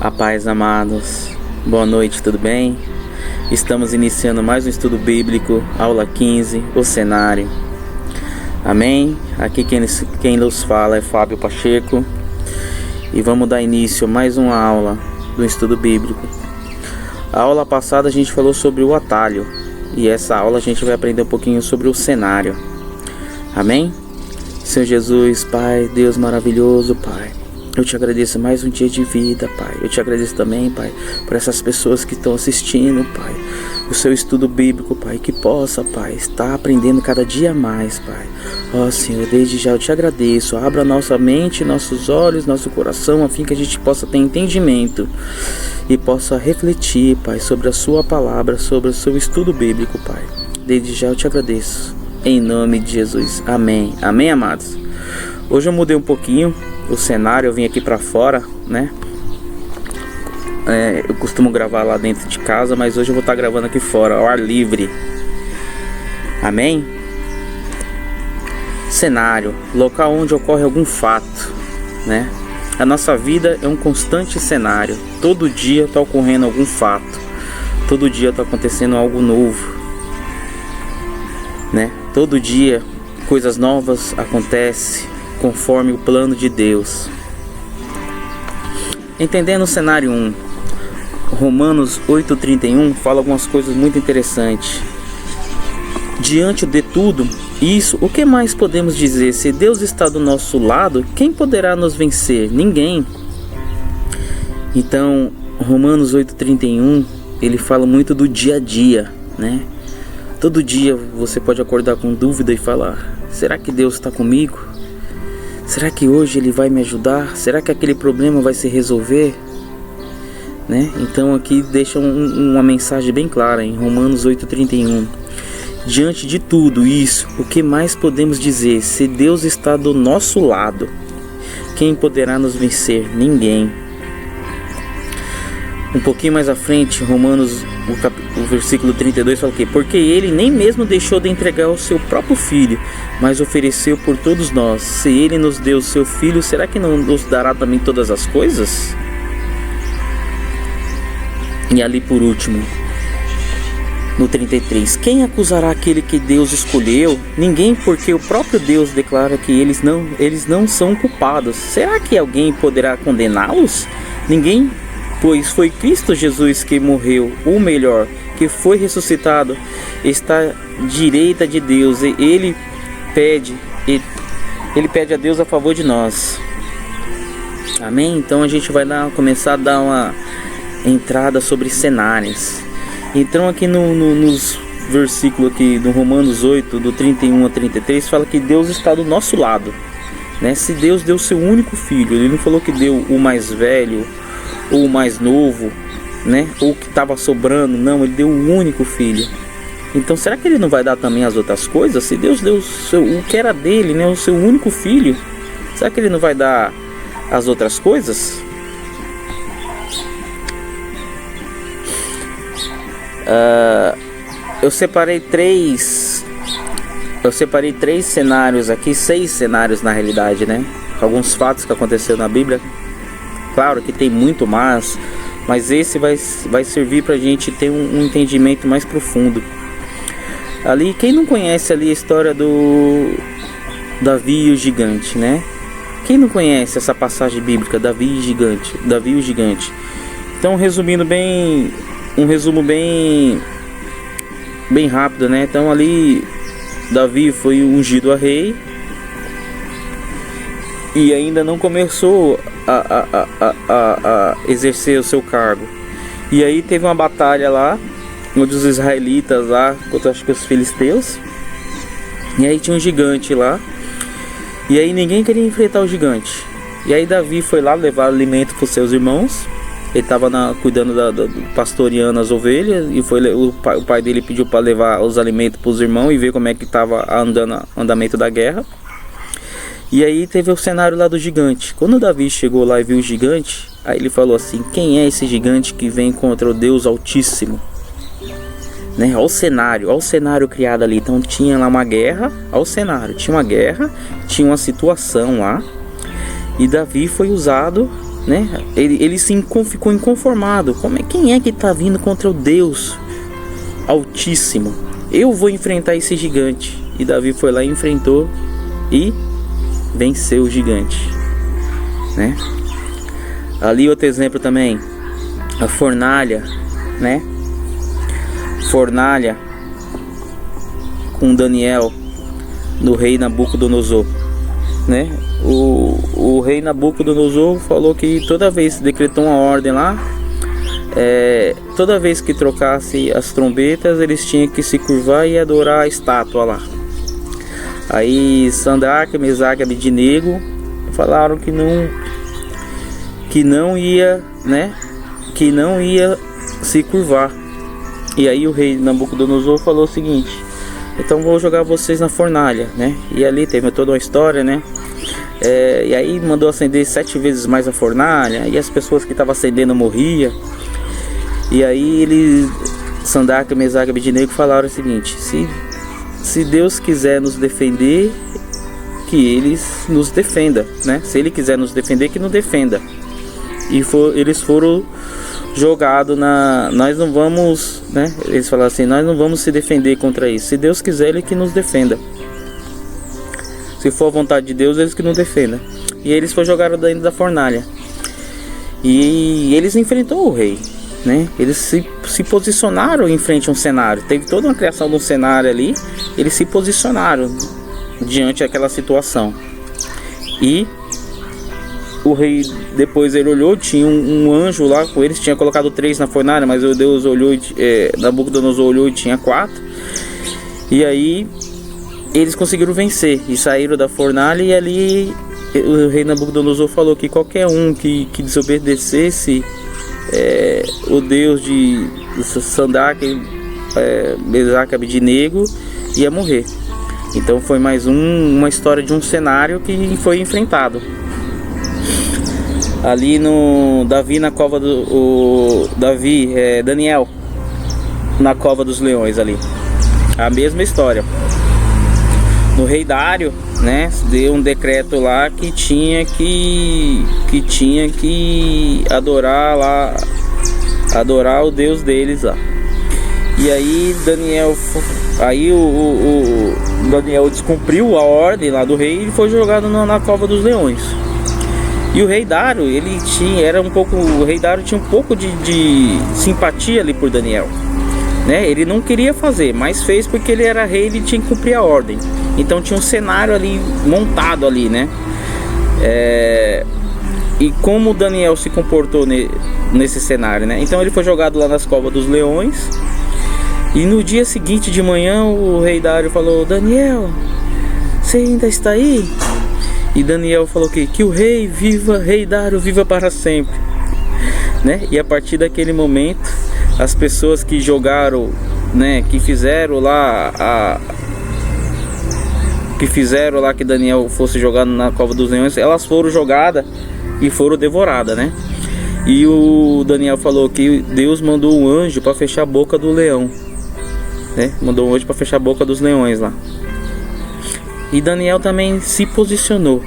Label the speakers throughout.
Speaker 1: A paz, amados. Boa noite, tudo bem? Estamos iniciando mais um estudo bíblico, aula 15, o cenário. Amém? Aqui quem nos fala é Fábio Pacheco. E vamos dar início a mais uma aula do estudo bíblico. A aula passada a gente falou sobre o atalho. E essa aula a gente vai aprender um pouquinho sobre o cenário. Amém? Senhor Jesus, Pai, Deus maravilhoso, Pai, eu te agradeço mais um dia de vida, Pai. Eu te agradeço também, Pai, por essas pessoas que estão assistindo, Pai, o seu estudo bíblico, Pai, que possa, Pai, estar aprendendo cada dia mais, Pai. Ó Senhor, desde já eu te agradeço. Abra nossa mente, nossos olhos, nosso coração, a fim que a gente possa ter entendimento e possa refletir, Pai, sobre a sua palavra, sobre o seu estudo bíblico, Pai. Desde já eu te agradeço. Em nome de Jesus. Amém. Amém, amados? Hoje eu mudei um pouquinho o cenário, eu vim aqui pra fora, né? Eu costumo gravar lá dentro de casa, mas hoje eu vou estar gravando aqui fora, ao ar livre. Amém? Cenário, local onde ocorre algum fato, né? A nossa vida é um constante cenário. Todo dia está ocorrendo algum fato. Todo dia está acontecendo algo novo, né? Todo dia coisas novas acontecem conforme o plano de Deus. Entendendo o cenário 1, Romanos 8:31 fala algumas coisas muito interessantes. Diante de tudo isso, o que mais podemos dizer? Se Deus está do nosso lado, quem poderá nos vencer? Ninguém. Então, Romanos 8:31, ele fala muito do dia a dia, né? Todo dia você pode acordar com dúvida e falar: será que Deus está comigo? Será que hoje Ele vai me ajudar? Será que aquele problema vai se resolver? Né? Então aqui deixa uma mensagem bem clara em Romanos 8:31. Diante de tudo isso, o que mais podemos dizer? Se Deus está do nosso lado, quem poderá nos vencer? Ninguém. Um pouquinho mais à frente, Romanos, o versículo 32 fala o quê? Porque Ele nem mesmo deixou de entregar o seu próprio Filho, mas ofereceu por todos nós. Se Ele nos deu o seu Filho, será que não nos dará também todas as coisas? E ali por último, no 33, quem acusará aquele que Deus escolheu? Ninguém, porque o próprio Deus declara que eles não são culpados. Será que alguém poderá condená-los? Ninguém, pois foi Cristo Jesus que morreu, ou melhor, que foi ressuscitado, está à direita de Deus, e ele pede a Deus a favor de nós. Amém? Então a gente vai começar a dar uma entrada sobre cenários. Então aqui nos versículos aqui do Romanos 8, do 31 a 33, fala que Deus está do nosso lado, né? Se Deus deu seu único filho, Ele não falou que deu o mais velho ou o mais novo, né? Ou que estava sobrando, não, Ele deu o único filho. Então será que Ele não vai dar também as outras coisas? Se Deus deu o que era dele, né? O seu único filho, será que Ele não vai dar as outras coisas? Eu separei três cenários aqui, 6 cenários na realidade, né? Alguns fatos que aconteceram na Bíblia. Claro que tem muito mais, mas esse vai servir pra gente ter um entendimento mais profundo. Ali, quem não conhece ali a história do Davi e o gigante, né? Quem não conhece essa passagem bíblica, Davi e o gigante? Então, um resumo bem rápido, né? Então ali Davi foi ungido a rei e ainda não começou a exercer o seu cargo. E aí teve uma batalha lá, onde os israelitas lá, contra acho que os filisteus. E aí tinha um gigante lá. E aí ninguém queria enfrentar o gigante. E aí Davi foi lá levar alimento para os seus irmãos. Ele estava cuidando pastoreando as ovelhas. E o pai dele pediu para levar os alimentos para os irmãos e ver como é que estava o andamento da guerra. E aí teve o cenário lá do gigante. Quando Davi chegou lá e viu o gigante, aí ele falou assim: quem é esse gigante que vem contra o Deus Altíssimo? Né? Olha o cenário criado ali. Então tinha lá uma guerra, olha o cenário, tinha uma guerra, tinha uma situação lá. E Davi foi usado né? Ele ficou inconformado. Quem é que está vindo contra o Deus Altíssimo? Eu vou enfrentar esse gigante. E Davi foi lá e enfrentou e venceu o gigante, né? Ali outro exemplo também, a fornalha, né? Fornalha com Daniel no rei Nabucodonosor, né? O rei Nabucodonosor falou que toda vez decretou uma ordem lá, toda vez que trocasse as trombetas, eles tinham que se curvar e adorar a estátua lá. Aí Sadraque, Mesaque e Abednego falaram que não ia, né? Que não ia se curvar. E aí o rei Nabucodonosor falou o seguinte: então vou jogar vocês na fornalha, né? E ali teve toda uma história, né? E aí mandou acender 7 vezes mais a fornalha, e as pessoas que estavam acendendo morriam. E aí Sadraque, Mesaque e Abednego falaram o seguinte: se Deus quiser nos defender, que eles nos defenda, né? Se ele quiser nos defender, que nos defenda. E eles foram jogados nós não vamos, né? Eles falaram assim: nós não vamos se defender contra isso. Se Deus quiser, ele que nos defenda. Se for a vontade de Deus, eles que nos defendam. E eles foram jogados dentro da fornalha. E eles enfrentou o rei, né? Eles se posicionaram em frente a um cenário. Teve toda uma criação de um cenário ali. Eles se posicionaram diante daquela situação. E o rei, depois ele olhou, tinha um anjo lá com eles. Tinha colocado 3 na fornalha, mas o Deus olhou, Nabucodonosor olhou e tinha 4. E aí eles conseguiram vencer e saíram da fornalha. E ali o rei Nabucodonosor falou que qualquer um que desobedecesse o Deus de Sadraque, Mesaque e Abednego ia morrer. Então foi mais uma história de um cenário que foi enfrentado. Ali no Davi na cova Daniel na cova dos leões ali. A mesma história. No rei Dário, né, deu um decreto lá que tinha que adorar o Deus deles lá. E aí Daniel descumpriu a ordem lá do rei e foi jogado na cova dos leões. E o rei Dário, o rei Dário tinha um pouco de simpatia ali por Daniel, né? Ele não queria fazer, mas fez porque ele era rei, ele tinha que cumprir a ordem. Então tinha um cenário ali montado ali, né? E como Daniel se comportou nesse cenário, né? Então ele foi jogado lá nas covas dos leões. E no dia seguinte de manhã o rei Dário falou: Daniel, você ainda está aí? E Daniel falou que o rei viva, rei Dário viva para sempre, né? E a partir daquele momento, as pessoas que jogaram, né, que fizeram lá que Daniel fosse jogado na cova dos leões, elas foram jogadas e foram devoradas, né? E o Daniel falou que Deus mandou um anjo para fechar a boca do leão, né? Mandou um anjo para fechar a boca dos leões lá. E Daniel também se posicionou,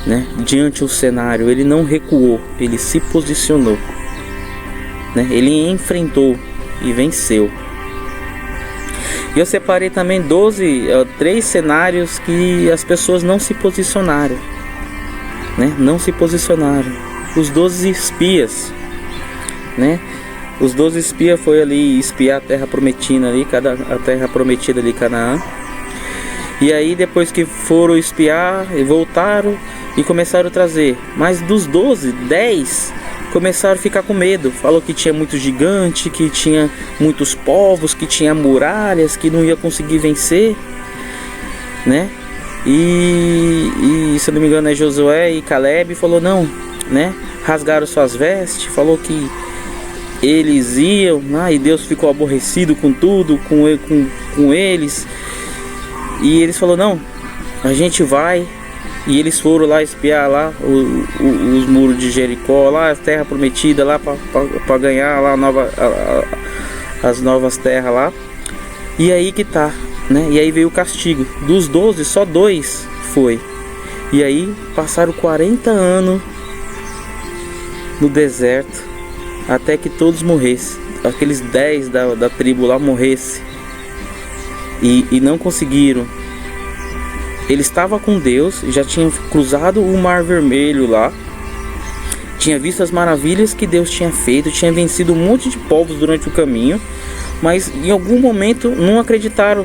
Speaker 1: né, diante do cenário. Ele não recuou, ele se posicionou, né? Ele enfrentou e venceu. E eu separei também 3 cenários que as pessoas não se posicionaram, né? Não se posicionaram. Os 12 espias, né? Os 12 espias foi ali espiar a terra prometida ali, a terra prometida ali, Canaã. E aí depois que foram espiar e voltaram e começaram a trazer. Mas dos 12, 10 começaram a ficar com medo. Falou que tinha muito gigante, que tinha muitos povos, que tinha muralhas, que não ia conseguir vencer, né? E se eu não me engano é Josué e Caleb falou não, né? Rasgaram suas vestes, falou que eles iam, e Deus ficou aborrecido com tudo, com eles. E eles falaram, não, a gente vai. E eles foram lá espiar lá os muros de Jericó, lá a terra prometida lá para ganhar lá as novas terras lá. E aí que tá, né? E aí veio o castigo. Dos 12, só 2 foi. E aí passaram 40 anos no deserto, até que todos morressem. Aqueles 10 da tribo lá morressem. E não conseguiram. Ele estava com Deus, já tinha cruzado o Mar Vermelho lá, tinha visto as maravilhas que Deus tinha feito, tinha vencido um monte de povos durante o caminho, mas em algum momento não acreditaram.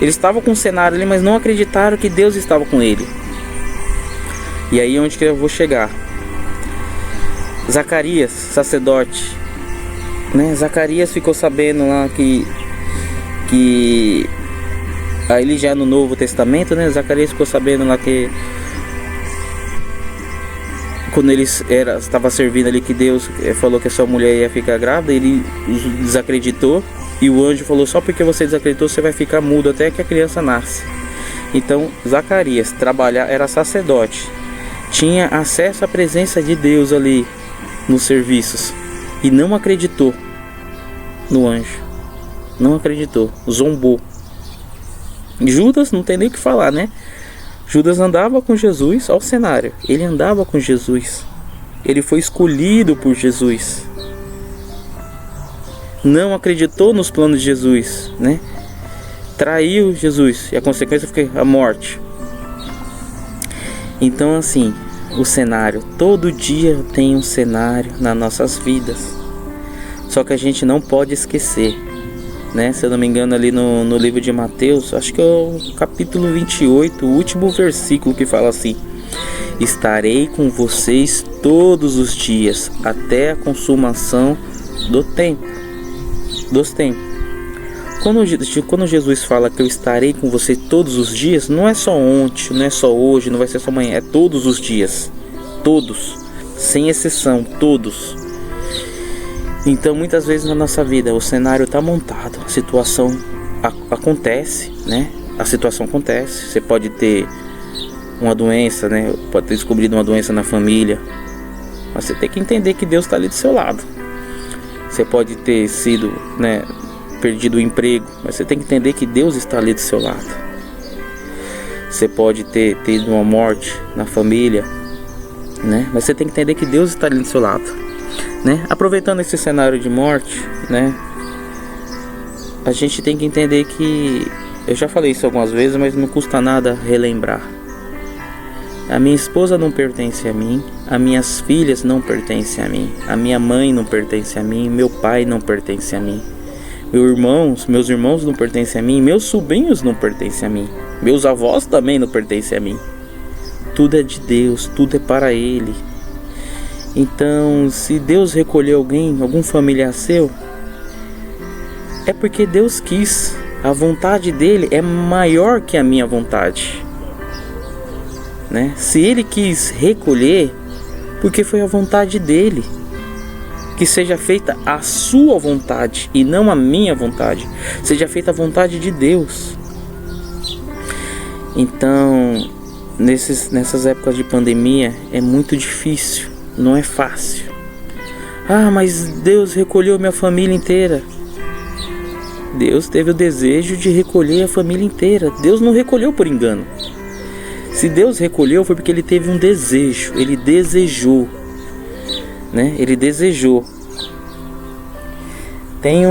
Speaker 1: Ele estava com o cenário ali, mas não acreditaram que Deus estava com ele. E aí onde que eu vou chegar? Zacarias, sacerdote, né? Zacarias ficou sabendo lá que aí ele já no Novo Testamento, né? Zacarias ficou sabendo lá que quando ele estava servindo ali, que Deus falou que a sua mulher ia ficar grávida, ele desacreditou. E o anjo falou: só porque você desacreditou, você vai ficar mudo até que a criança nasce. Então Zacarias era sacerdote, tinha acesso à presença de Deus ali nos serviços, e não acreditou no anjo. Não acreditou, zombou. Judas não tem nem o que falar, né? Judas andava com Jesus, olha o cenário. Ele andava com Jesus. Ele foi escolhido por Jesus. Não acreditou nos planos de Jesus, né? Traiu Jesus. E a consequência foi a morte. Então assim, o cenário. Todo dia tem um cenário nas nossas vidas. Só que a gente não pode esquecer, né? Se eu não me engano, ali no livro de Mateus, acho que é o capítulo 28, o último versículo, que fala assim: estarei com vocês todos os dias, até a consumação dos tempos. Quando Jesus fala que eu estarei com você todos os dias, não é só ontem, não é só hoje, não vai ser só amanhã, é todos os dias. Todos, sem exceção, todos. Então muitas vezes na nossa vida o cenário está montado, a situação acontece, né? A situação acontece, você pode ter uma doença, né? Pode ter descobrido uma doença na família, mas você tem que entender que Deus está ali do seu lado. Você pode ter sido, né, perdido o emprego, mas você tem que entender que Deus está ali do seu lado. Você pode ter tido uma morte na família, né? Mas você tem que entender que Deus está ali do seu lado, né? Aproveitando esse cenário de morte, né, a gente tem que entender que, eu já falei isso algumas vezes, mas não custa nada relembrar. A minha esposa não pertence a mim, as minhas filhas não pertencem a mim, a minha mãe não pertence a mim, meu pai não pertence a mim, meus irmãos não pertencem a mim, meus sobrinhos não pertencem a mim, meus avós também não pertencem a mim. Tudo é de Deus, tudo é para Ele. Então, se Deus recolher algum familiar seu, é porque Deus quis. A vontade dele é maior que a minha vontade, né? Se Ele quis recolher, porque foi a vontade dele. Que seja feita a sua vontade e não a minha vontade. Seja feita a vontade de Deus. Então, nessas épocas de pandemia, é muito difícil. Não é fácil. Ah, mas Deus recolheu minha família inteira. Deus teve o desejo de recolher a família inteira. Deus não recolheu por engano. Se Deus recolheu, foi porque Ele teve um desejo. Ele desejou, né? Ele desejou. Tem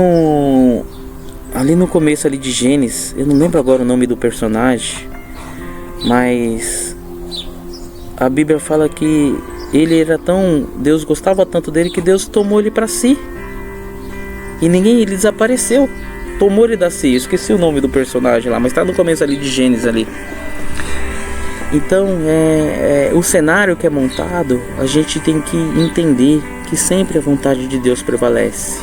Speaker 1: ali no começo ali de Gênesis, eu não lembro agora o nome do personagem, mas a Bíblia fala que Deus gostava tanto dele que Deus tomou ele para si. E ele desapareceu. Tomou ele da si. Eu esqueci o nome do personagem lá, mas está no começo ali de Gênesis ali. Então, o cenário que é montado, a gente tem que entender que sempre a vontade de Deus prevalece.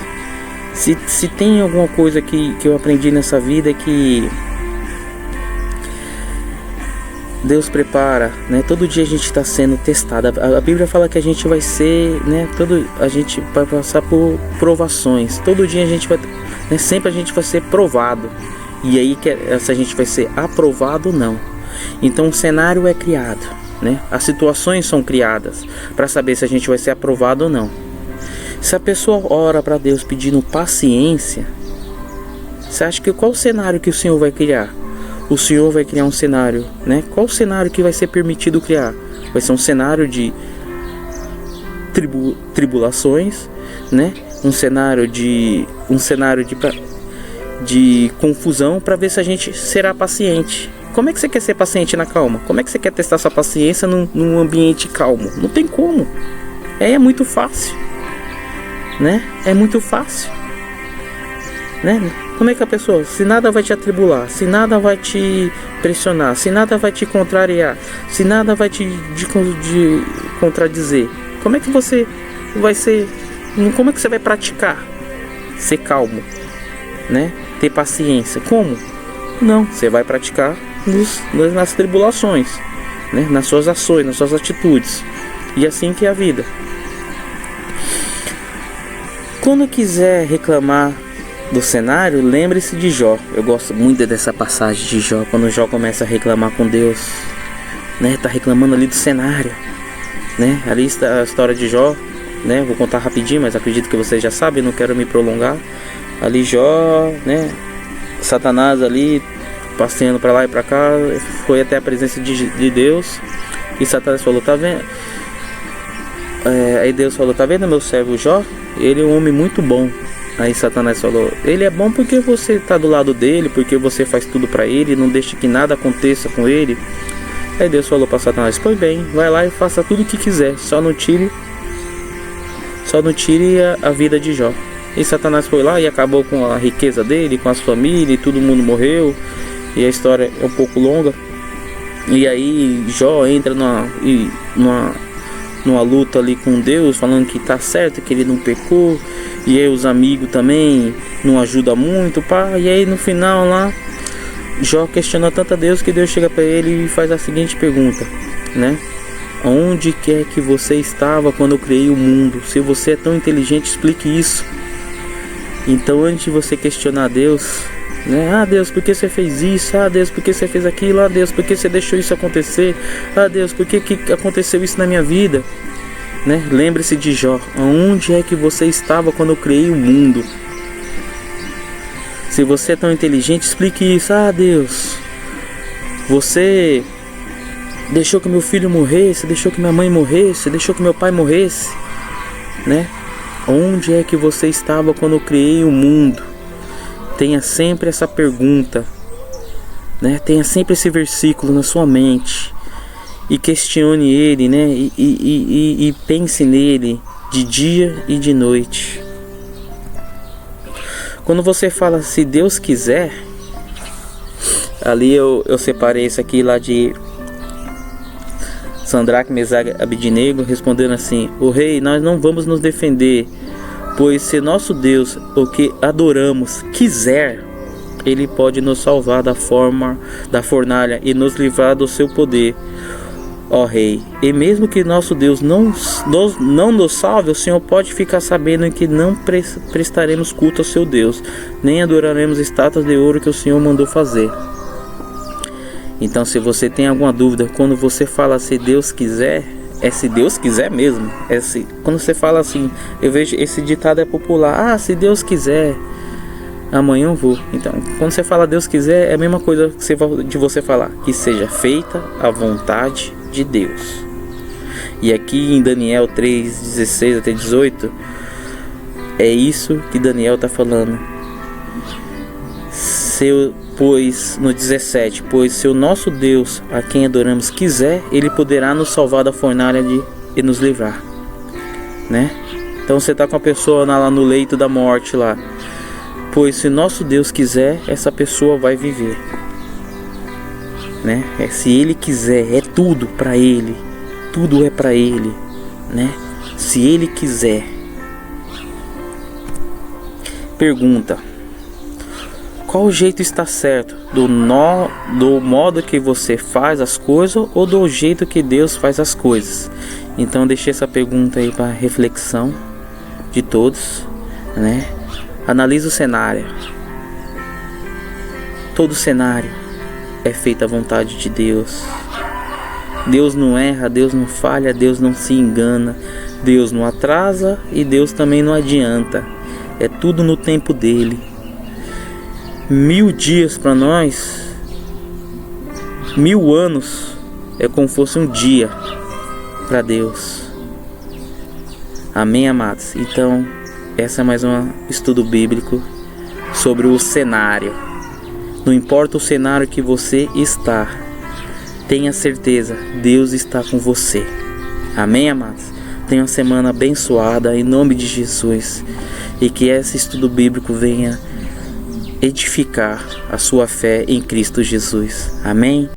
Speaker 1: Se tem alguma coisa que eu aprendi nessa vida, é que Deus prepara, né? Todo dia a gente está sendo testado. A Bíblia fala que a gente vai ser, né? A gente vai passar por provações. Todo dia a gente vai, né? Sempre a gente vai ser provado. E aí se a gente vai ser aprovado ou não. Então o cenário é criado, né? As situações são criadas para saber se a gente vai ser aprovado ou não. Se a pessoa ora para Deus pedindo paciência, você acha que qual o cenário que o Senhor vai criar? O Senhor vai criar um cenário, né? Qual o cenário que vai ser permitido criar? Vai ser um cenário de tribulações, né? Um cenário de confusão, para ver se a gente será paciente. Como é que você quer ser paciente na calma? Como é que você quer testar sua paciência num ambiente calmo? Não tem como. É muito fácil, né? É muito fácil, né? Como é que a pessoa, se nada vai te atribular, se nada vai te pressionar, se nada vai te contrariar, se nada vai te contradizer, como é que você vai ser, como é que você vai praticar ser calmo, né? Ter paciência, como? Não, você vai praticar nas tribulações, né? Nas suas ações, nas suas atitudes. E assim que é a vida. Quando quiser reclamar do cenário, lembre-se de Jó. Eu gosto muito dessa passagem de Jó, quando Jó começa a reclamar com Deus, né? Tá reclamando ali do cenário, né? Ali está a história de Jó, né? Vou contar rapidinho, mas acredito que vocês já sabem, não quero me prolongar. Ali Jó, né? Satanás ali passeando para lá e para cá, foi até a presença de Deus, e Satanás falou: tá vendo? Aí Deus falou: tá vendo meu servo Jó? Ele é um homem muito bom. Aí Satanás falou: ele é bom porque você está do lado dele, porque você faz tudo para ele, não deixa que nada aconteça com ele. Aí Deus falou para Satanás: pois bem, vai lá e faça tudo o que quiser, só não tire a vida de Jó. E Satanás foi lá e acabou com a riqueza dele, com as famílias, e todo mundo morreu. E a história é um pouco longa. E aí Jó entra numa luta ali com Deus, falando que tá certo, que ele não pecou. E aí os amigos também não ajudam muito, pá. E aí no final lá, Jó questiona tanto a Deus que Deus chega para ele e faz a seguinte pergunta, né? Onde quer que você estava quando eu criei o mundo? Se você é tão inteligente, explique isso. Então, antes de você questionar Deus, né? Ah, Deus, por que você fez isso? Ah, Deus, por que você fez aquilo? Ah, Deus, por que você deixou isso acontecer? Ah, Deus, por que aconteceu isso na minha vida? Né? Lembre-se de Jó. Onde é que você estava quando eu criei o mundo? Se você é tão inteligente, explique isso. Ah, Deus, você deixou que meu filho morresse, deixou que minha mãe morresse, deixou que meu pai morresse, né? Onde é que você estava quando eu criei o mundo? Tenha sempre essa pergunta, né? Tenha sempre esse versículo na sua mente e questione ele, né? E pense nele de dia e de noite. Quando você fala se Deus quiser, ali eu separei isso aqui lá de Sadraque, Mesaque e Abednego, respondendo assim: o rei, nós não vamos nos defender, pois se nosso Deus, o que adoramos, quiser, ele pode nos salvar da fornalha e nos livrar do seu poder, ó rei. E mesmo que nosso Deus não nos salve, o Senhor pode ficar sabendo que não prestaremos culto ao seu Deus, nem adoraremos estátuas de ouro que o Senhor mandou fazer. Então, se você tem alguma dúvida, quando você fala se Deus quiser, é se Deus quiser mesmo. Quando você fala assim, eu vejo esse ditado é popular: ah, se Deus quiser, amanhã eu vou. Então, quando você fala Deus quiser, é a mesma coisa de você falar que seja feita a vontade de Deus. E aqui em Daniel 3:16 até 18, é isso que Daniel está falando. Pois no 17, pois se o nosso Deus, a quem adoramos, quiser, ele poderá nos salvar da fornalha e nos livrar, né? Então você está com a pessoa lá no leito da morte lá. Pois se nosso Deus quiser, essa pessoa vai viver, né? Se ele quiser, é tudo para ele, tudo é para ele, né? Se ele quiser. Pergunta: qual jeito está certo? Do modo que você faz as coisas ou do jeito que Deus faz as coisas? Então deixei essa pergunta aí para reflexão de todos, né? Analise o cenário. Todo cenário é feito à vontade de Deus. Deus não erra, Deus não falha, Deus não se engana, Deus não atrasa e Deus também não adianta. É tudo no tempo dele. 1000 dias para nós, 1000 anos é como fosse um dia para Deus. Amém, amados? Então, essa é mais um estudo bíblico sobre o cenário. Não importa o cenário que você está, tenha certeza, Deus está com você. Amém, amados? Tenha uma semana abençoada em nome de Jesus. E que esse estudo bíblico venha edificar a sua fé em Cristo Jesus. Amém?